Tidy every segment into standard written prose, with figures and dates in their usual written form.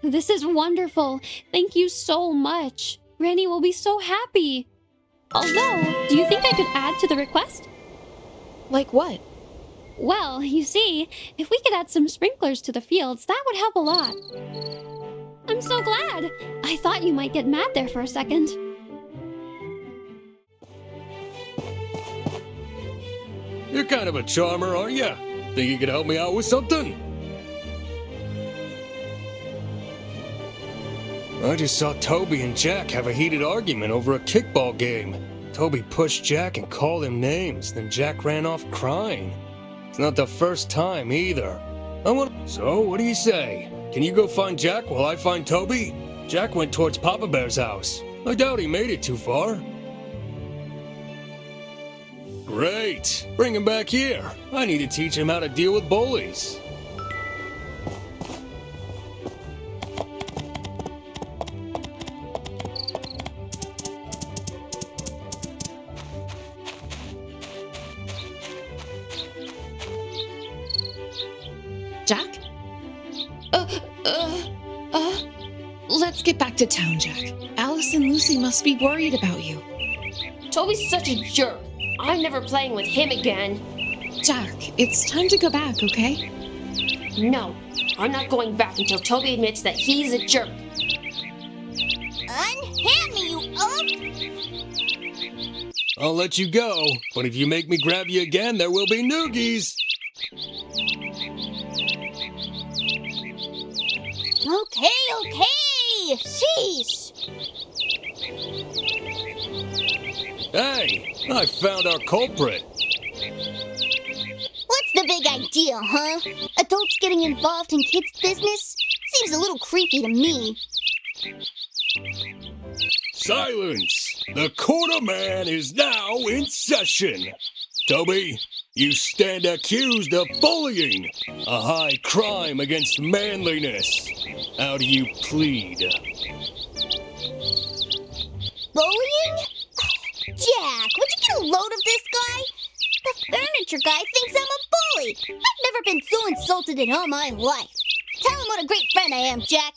This is wonderful. Thank you so much. Granny will be so happy. Although, do you think I could add to the request? Like what? Well, you see, if we could add some sprinklers to the fields, that would help a lot. I'm so glad. I thought you might get mad there for a second. You're kind of a charmer, aren't you? Think you could help me out with something? I just saw Toby and Jack have a heated argument over a kickball game. Toby pushed Jack and called him names, then Jack ran off crying. It's not the first time either. So, what do you say? Can you go find Jack while I find Toby? Jack went towards Papa Bear's house. I doubt he made it too far. Great! Bring him back here. I need to teach him how to deal with bullies. Jack? Let's get back to town, Jack. Alice and Lucy must be worried about you. Toby's such a jerk. I'm never playing with him again. Jack, it's time to go back, okay? No, I'm not going back until Toby admits that he's a jerk. Unhand me, you oaf! I'll let you go, but if you make me grab you again, there will be noogies. Okay. Sheesh. Hey, I found our culprit. What's the big idea, huh? Adults getting involved in kids' business? Seems a little creepy to me. Silence! The court of man is now in session. Toby, you stand accused of bullying, a high crime against manliness. How do you plead? Bullying? Jack, would you get a load of this guy? The furniture guy thinks I'm a bully. I've never been so insulted in all my life. Tell him what a great friend I am, Jack.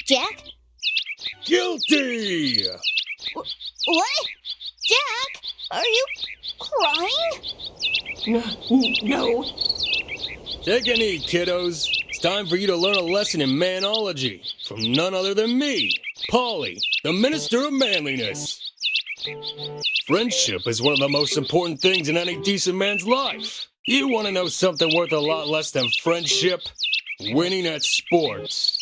Jack? Guilty! What? Jack, are you crying? No. Take a knee, kiddos. It's time for you to learn a lesson in manology from none other than me, Polly, the Minister of Manliness. Friendship is one of the most important things in any decent man's life. You want to know something worth a lot less than friendship? Winning at sports.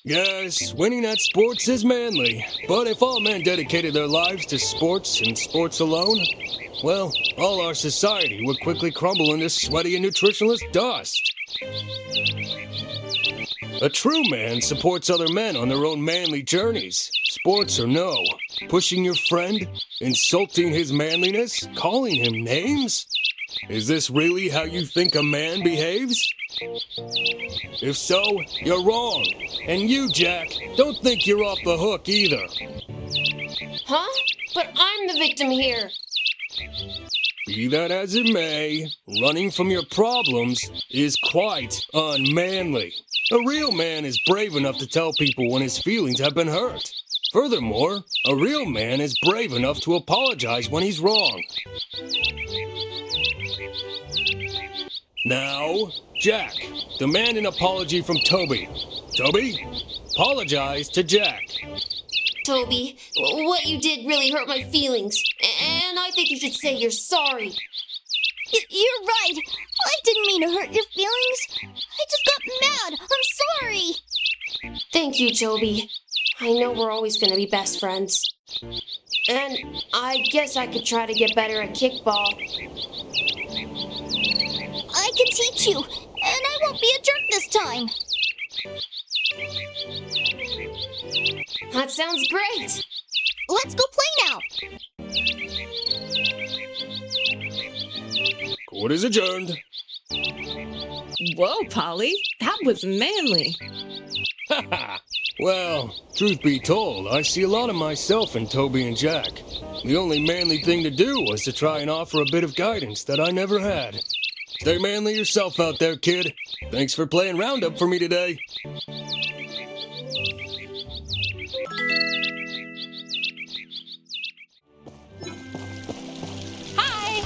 Yes, winning at sports is manly, but if all men dedicated their lives to sports and sports alone, well, all our society would quickly crumble into sweaty and nutritionless dust. A true man supports other men on their own manly journeys, sports or no. Pushing your friend, insulting his manliness, calling him names? Is this really how you think a man behaves? If so, you're wrong. And you, Jack, don't think you're off the hook either. Huh? But I'm the victim here. Be that as it may, running from your problems is quite unmanly. A real man is brave enough to tell people when his feelings have been hurt. Furthermore, a real man is brave enough to apologize when he's wrong. Now, Jack, demand an apology from Toby. Toby, apologize to Jack. Toby, what you did really hurt my feelings, and I think you should say you're sorry. You're right. I didn't mean to hurt your feelings. I just got mad. I'm sorry. Thank you, Toby. I know we're always going to be best friends. And I guess I could try to get better at kickball. I can teach you, and I won't be a jerk this time. That sounds great. Let's go play now. Court is adjourned. Whoa, Polly, that was manly. Well, truth be told, I see a lot of myself in Toby and Jack. The only manly thing to do was to try and offer a bit of guidance that I never had. Stay manly yourself out there, kid. Thanks for playing Roundup for me today. Hi!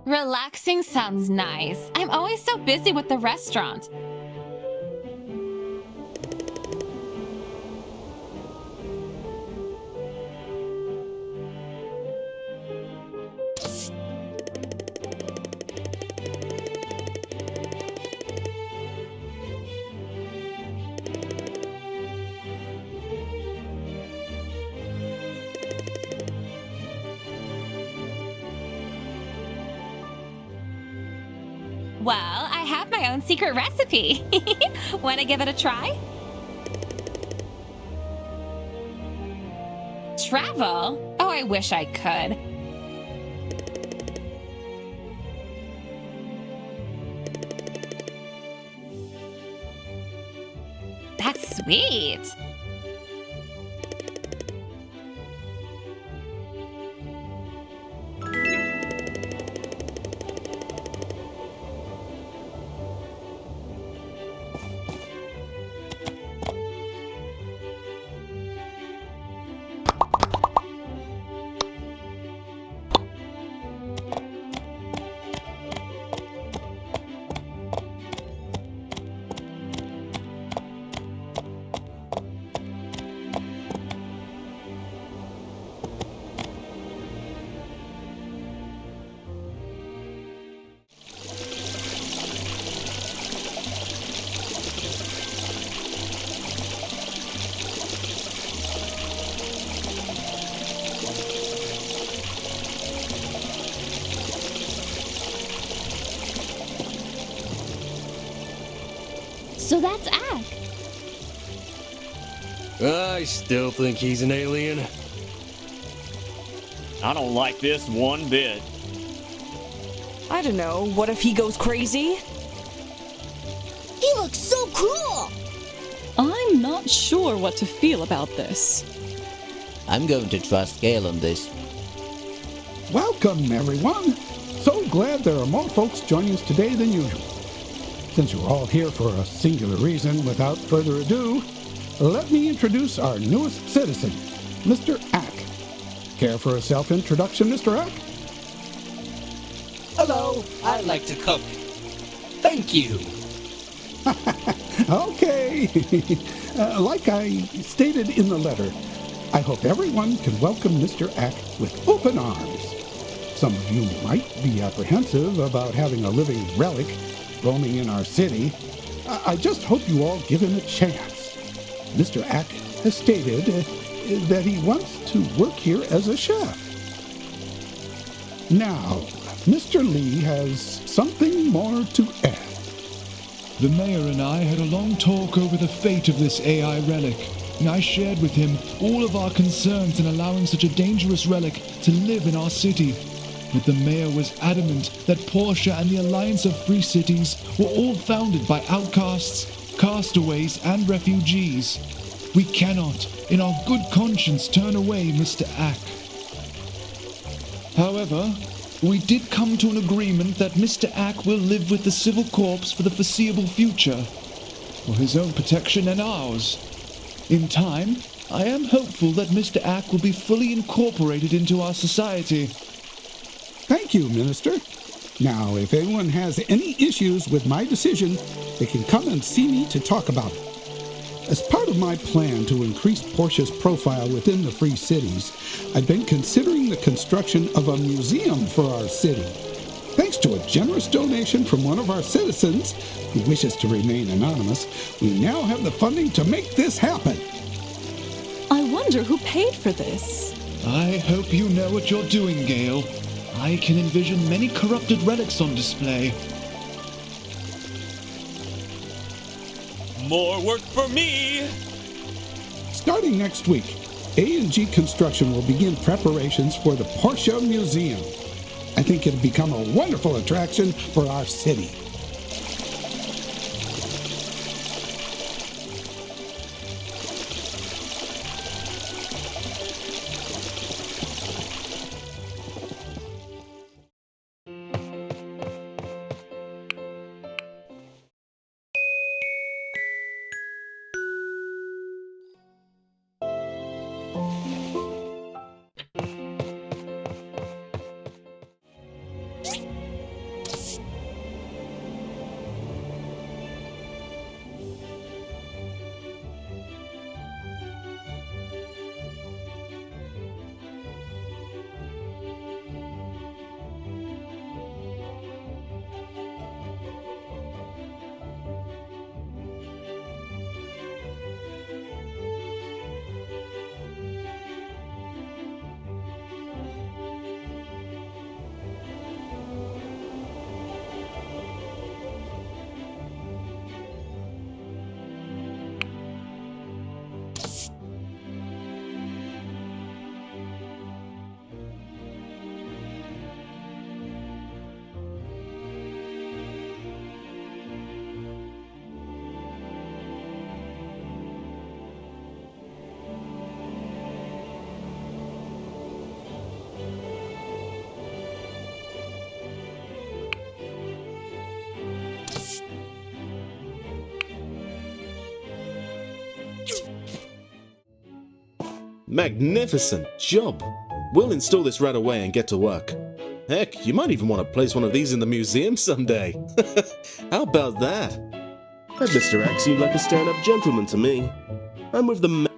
Relaxing sounds nice. I'm always so busy with the restaurant. have my own secret recipe. Want to give it a try? Travel? Oh, I wish I could. That's sweet. So that's Ak. I still think he's an alien. I don't like this one bit. I don't know, what if he goes crazy? He looks so cool! I'm not sure what to feel about this. I'm going to trust Gale on this. Welcome, everyone. So glad there are more folks joining us today than usual. Since you're all here for a singular reason, without further ado, let me introduce our newest citizen, Mr. Ak. Care for a self-introduction, Mr. Ak? Hello, I like to cook. Thank you. Okay. Like I stated in the letter, I hope everyone can welcome Mr. Ak with open arms. Some of you might be apprehensive about having a living relic roaming in our city. I just hope you all give him a chance. Mr. Ak has stated that he wants to work here as a chef. Now, Mr. Lee has something more to add. The mayor and I had a long talk over the fate of this AI relic, and I shared with him all of our concerns in allowing such a dangerous relic to live in our city. But the mayor was adamant that Portia and the Alliance of Free Cities were all founded by outcasts, castaways, and refugees. We cannot, in our good conscience, turn away Mr. Ak. However, we did come to an agreement that Mr. Ak will live with the Civil Corps for the foreseeable future, for his own protection and ours. In time, I am hopeful that Mr. Ak will be fully incorporated into our society. Thank you, Minister. Now, if anyone has any issues with my decision, they can come and see me to talk about it. As part of my plan to increase Portia's profile within the Free Cities, I've been considering the construction of a museum for our city. Thanks to a generous donation from one of our citizens, who wishes to remain anonymous, we now have the funding to make this happen. I wonder who paid for this. I hope you know what you're doing, Gale. I can envision many corrupted relics on display. More work for me! Starting next week, A&G Construction will begin preparations for the Portia Museum. I think it'll become a wonderful attraction for our city. Magnificent job. We'll install this right away and get to work. Heck, you might even want to place one of these in the museum someday. How about that? That Mr. Axe seemed like a stand-up gentleman to me. I'm with the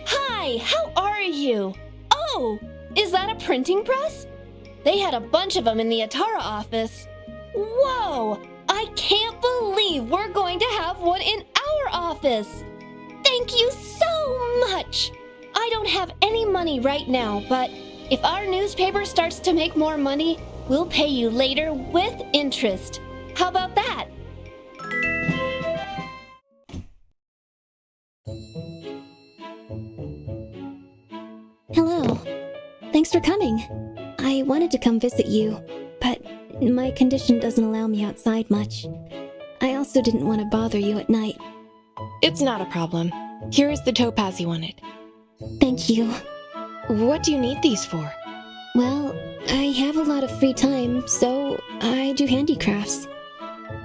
Hi, how are you? Oh, is that a printing press? They had a bunch of them in the Atara office. Whoa, I can't believe we're going to have one in our office. Thank you so much. I don't have any money right now, but if our newspaper starts to make more money, we'll pay you later with interest. How about that? Hello. Thanks for coming. I wanted to come visit you, but my condition doesn't allow me outside much. I also didn't want to bother you at night. It's not a problem. Here is the topaz you wanted. Thank you. What do you need these for? Well, I have a lot of free time, so I do handicrafts.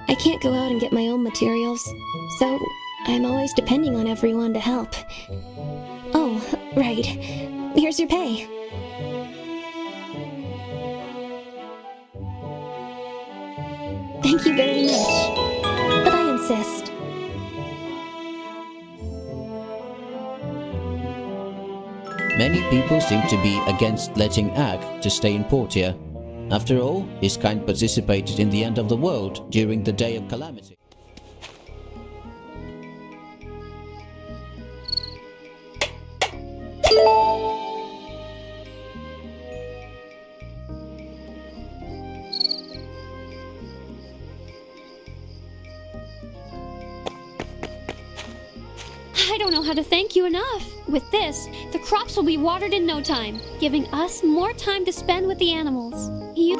I can't go out and get my own materials, so I'm always depending on everyone to help. Oh, right. Here's your pay. Thank you very much, but I insist. Many people seem to be against letting Ag to stay in Portia. After all, his kind participated in the end of the world during the Day of Calamity. I don't know how to thank you enough. With this, the crops will be watered in no time, giving us more time to spend with the animals. You...